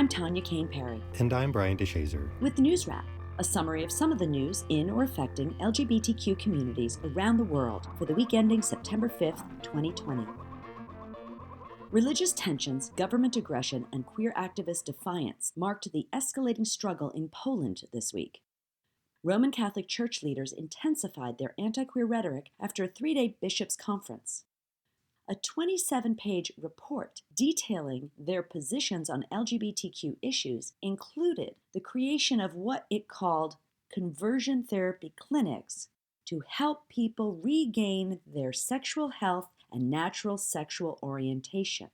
I'm Tanya Kane-Perry. And I'm Brian DeShazer. With NewsWrap, a summary of some of the news in or affecting LGBTQ communities around the world for the week ending September 5th, 2020. Religious tensions, government aggression, and queer activist defiance marked the escalating struggle in Poland this week. Roman Catholic Church leaders intensified their anti-queer rhetoric after a 3-day bishops' conference. A 27-page report detailing their positions on LGBTQ issues included the creation of what it called conversion therapy clinics to help people regain their sexual health and natural sexual orientation.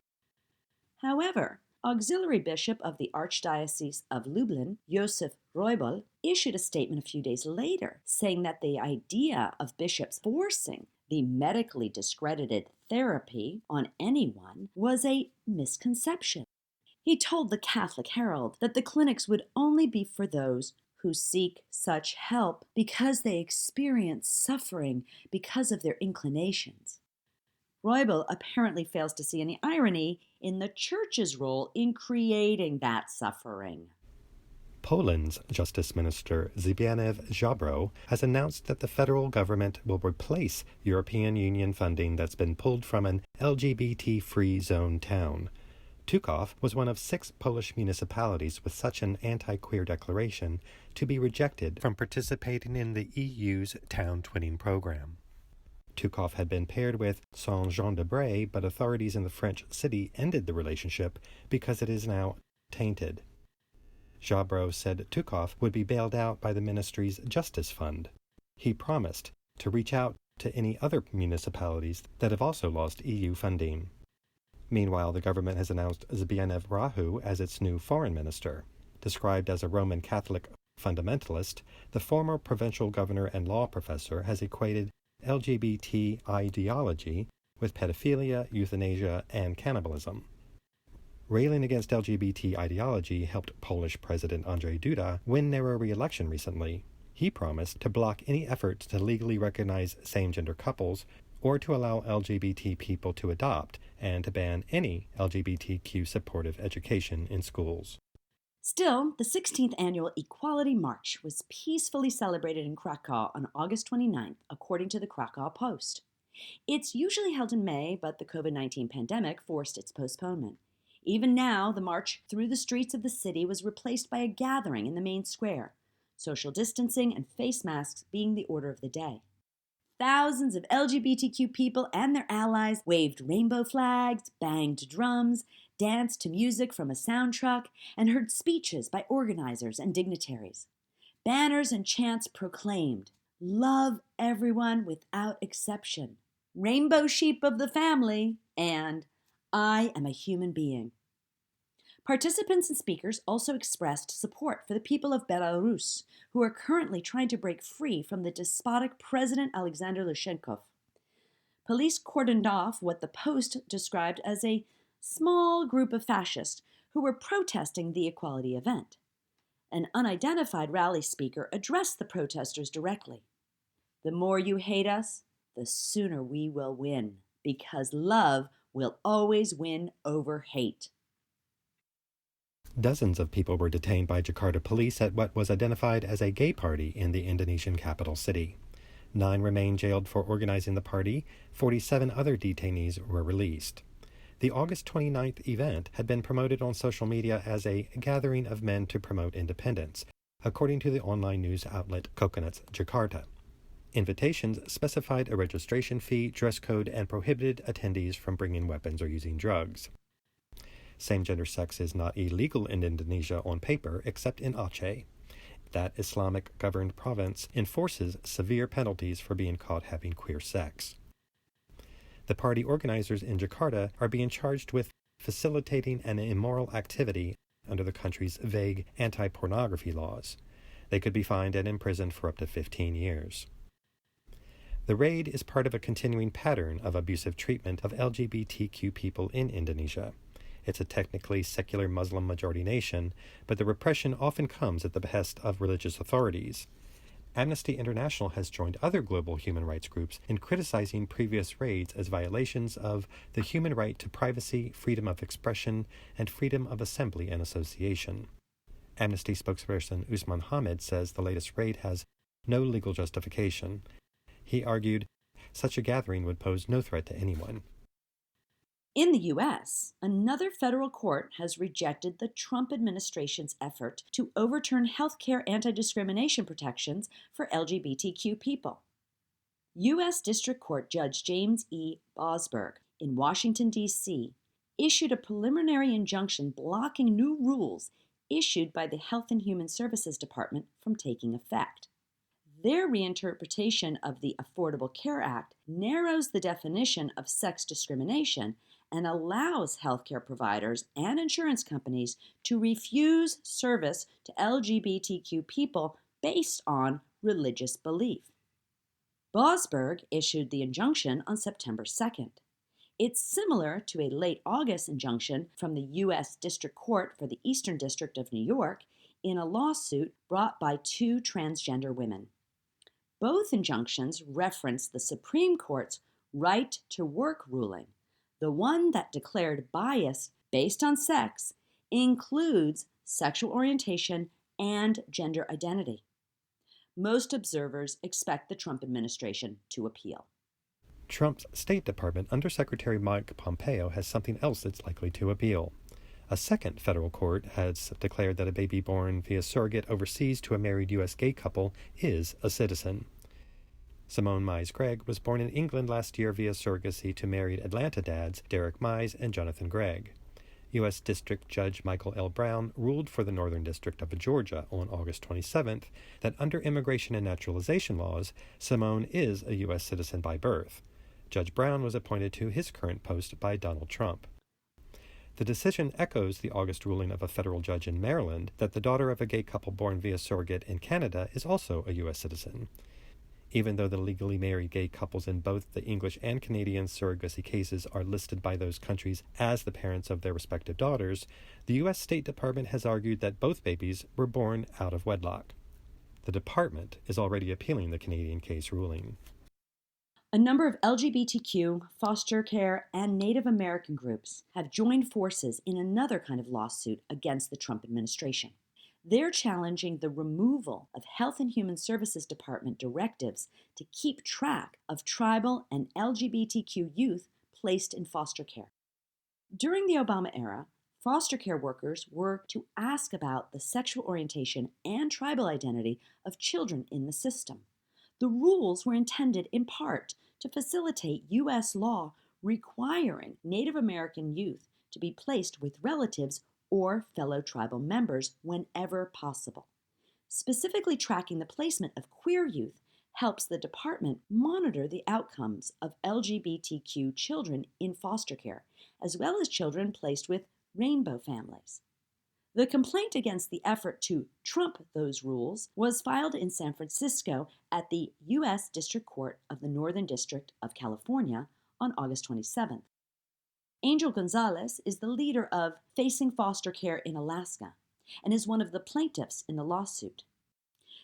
However, Auxiliary Bishop of the Archdiocese of Lublin, Josef Roybal, issued a statement a few days later saying that the idea of bishops forcing the medically discredited therapy on anyone was a misconception. He told the Catholic Herald that the clinics would only be for those who seek such help because they experience suffering because of their inclinations. Roybal apparently fails to see any irony in the Church's role in creating that suffering. Poland's Justice Minister Zbigniew Ziobro has announced that the federal government will replace European Union funding that's been pulled from an LGBT-free zone town. Tuchów was one of 6 Polish municipalities with such an anti-queer declaration to be rejected from participating in the EU's town twinning program. Tuchów had been paired with Saint-Jean-de-Bray, but authorities in the French city ended the relationship because it is now tainted. Ziobro said Tuchów would be bailed out by the ministry's Justice Fund. He promised to reach out to any other municipalities that have also lost EU funding. Meanwhile, the government has announced Zbigniew Rahu as its new foreign minister. Described as a Roman Catholic fundamentalist, the former provincial governor and law professor has equated LGBT ideology with pedophilia, euthanasia, and cannibalism. Railing against LGBT ideology helped Polish President Andrzej Duda win their re-election recently. He promised to block any efforts to legally recognize same-gender couples or to allow LGBT people to adopt, and to ban any LGBTQ supportive education in schools. Still, the 16th Annual Equality March was peacefully celebrated in Krakow on August 29th, according to the Krakow Post. It's usually held in May, but the COVID-19 pandemic forced its postponement. Even now, the march through the streets of the city was replaced by a gathering in the main square, social distancing and face masks being the order of the day. Thousands of LGBTQ people and their allies waved rainbow flags, banged drums, danced to music from a sound truck, and heard speeches by organizers and dignitaries. Banners and chants proclaimed, "Love everyone without exception," "Rainbow sheep of the family," and "I am a human being." Participants and speakers also expressed support for the people of Belarus, who are currently trying to break free from the despotic President Alexander Lukashenko. Police cordoned off what the Post described as a small group of fascists who were protesting the equality event. An unidentified rally speaker addressed the protesters directly. "The more you hate us, the sooner we will win, because love will always win over hate." Dozens of people were detained by Jakarta police at what was identified as a gay party in the Indonesian capital city. 9 remain jailed for organizing the party. 47 other detainees were released. The August 29th event had been promoted on social media as a gathering of men to promote independence, according to the online news outlet Coconuts Jakarta. Invitations specified a registration fee, dress code, and prohibited attendees from bringing weapons or using drugs. Same-gender sex is not illegal in Indonesia on paper, except in Aceh. That Islamic-governed province enforces severe penalties for being caught having queer sex. The party organizers in Jakarta are being charged with facilitating an immoral activity under the country's vague anti-pornography laws. They could be fined and imprisoned for up to 15 years. The raid is part of a continuing pattern of abusive treatment of LGBTQ people in Indonesia. It's a technically secular Muslim-majority nation, but the repression often comes at the behest of religious authorities. Amnesty International has joined other global human rights groups in criticizing previous raids as violations of the human right to privacy, freedom of expression, and freedom of assembly and association. Amnesty spokesperson Usman Hamid says the latest raid has no legal justification. He argued such a gathering would pose no threat to anyone. In the U.S., another federal court has rejected the Trump administration's effort to overturn healthcare anti-discrimination protections for LGBTQ people. U.S. District Court Judge James E. Bosberg in Washington, D.C., issued a preliminary injunction blocking new rules issued by the Health and Human Services Department from taking effect. Their reinterpretation of the Affordable Care Act narrows the definition of sex discrimination and allows healthcare providers and insurance companies to refuse service to LGBTQ people based on religious belief. Bosberg issued the injunction on September 2nd. It's similar to a late August injunction from the U.S. District Court for the Eastern District of New York in a lawsuit brought by two transgender women. Both injunctions reference the Supreme Court's right to work ruling. The one that declared bias based on sex includes sexual orientation and gender identity. Most observers expect the Trump administration to appeal. Trump's State Department Undersecretary Mike Pompeo has something else that's likely to appeal. A second federal court has declared that a baby born via surrogate overseas to a married U.S. gay couple is a citizen. Simone Mize Gregg was born in England last year via surrogacy to married Atlanta dads Derek Mize and Jonathan Gregg. U.S. District Judge Michael L. Brown ruled for the Northern District of Georgia on August 27th that under immigration and naturalization laws, Simone is a U.S. citizen by birth. Judge Brown was appointed to his current post by Donald Trump. The decision echoes the August ruling of a federal judge in Maryland that the daughter of a gay couple born via surrogate in Canada is also a U.S. citizen. Even though the legally married gay couples in both the English and Canadian surrogacy cases are listed by those countries as the parents of their respective daughters, the U.S. State Department has argued that both babies were born out of wedlock. The department is already appealing the Canadian case ruling. A number of LGBTQ, foster care, and Native American groups have joined forces in another kind of lawsuit against the Trump administration. They're challenging the removal of Health and Human Services Department directives to keep track of tribal and LGBTQ youth placed in foster care. During the Obama era, foster care workers were to ask about the sexual orientation and tribal identity of children in the system. The rules were intended in part to facilitate U.S. law requiring Native American youth to be placed with relatives or fellow tribal members whenever possible. Specifically tracking the placement of queer youth helps the department monitor the outcomes of LGBTQ children in foster care, as well as children placed with rainbow families. The complaint against the effort to trump those rules was filed in San Francisco at the U.S. District Court of the Northern District of California on August 27th. Angel Gonzalez is the leader of Facing Foster Care in Alaska and is one of the plaintiffs in the lawsuit.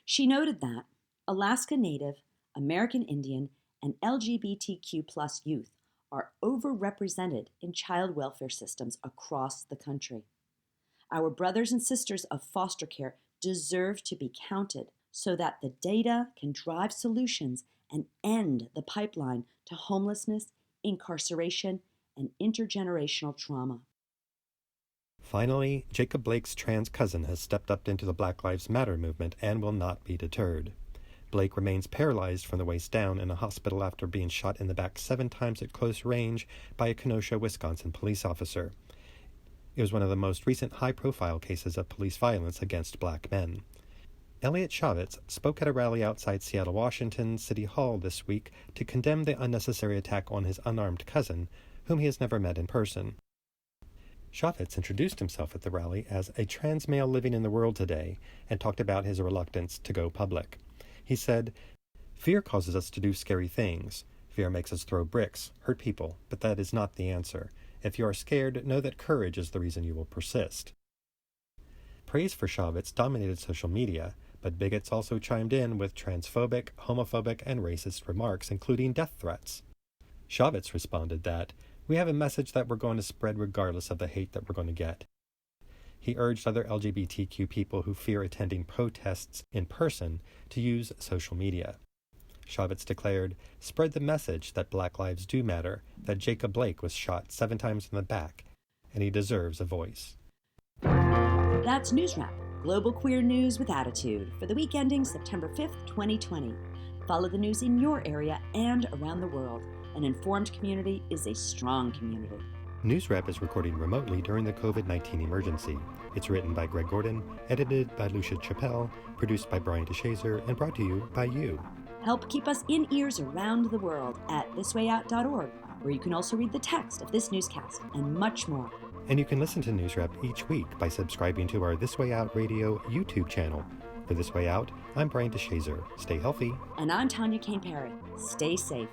She noted that Alaska Native, American Indian, and LGBTQ+ youth are overrepresented in child welfare systems across the country. Our brothers and sisters of foster care deserve to be counted so that the data can drive solutions and end the pipeline to homelessness, incarceration, and intergenerational trauma. Finally, Jacob Blake's trans cousin has stepped up into the Black Lives Matter movement and will not be deterred. Blake remains paralyzed from the waist down in a hospital after being shot in the back 7 times at close range by a Kenosha, Wisconsin police officer. It was one of the most recent high-profile cases of police violence against black men. Elliot Chavez spoke at a rally outside Seattle, Washington City Hall this week to condemn the unnecessary attack on his unarmed cousin, whom he has never met in person. Chavez introduced himself at the rally as a trans male living in the world today and talked about his reluctance to go public. He said, "Fear causes us to do scary things. Fear makes us throw bricks, hurt people, but that is not the answer. If you are scared, know that courage is the reason you will persist." Praise for Chavez dominated social media, but bigots also chimed in with transphobic, homophobic, and racist remarks, including death threats. Shavitz responded that, "We have a message that we're going to spread regardless of the hate that we're going to get." He urged other LGBTQ people who fear attending protests in person to use social media. Shavitz declared, "Spread the message that Black lives do matter, that Jacob Blake was shot 7 times in the back, and he deserves a voice." That's NewsWrap, global queer news with attitude, for the week ending September 5th, 2020. Follow the news in your area and around the world. An informed community is a strong community. NewsWrap is recording remotely during the COVID-19 emergency. It's written by Greg Gordon, edited by Lucia Chappelle, produced by Brian DeShazer, and brought to you by you. Help keep us in ears around the world at thiswayout.org, where you can also read the text of this newscast and much more. And you can listen to NewsWrap each week by subscribing to our This Way Out Radio YouTube channel. For This Way Out, I'm Brian DeShazer. Stay healthy. And I'm Tanya Kane Perry. Stay safe.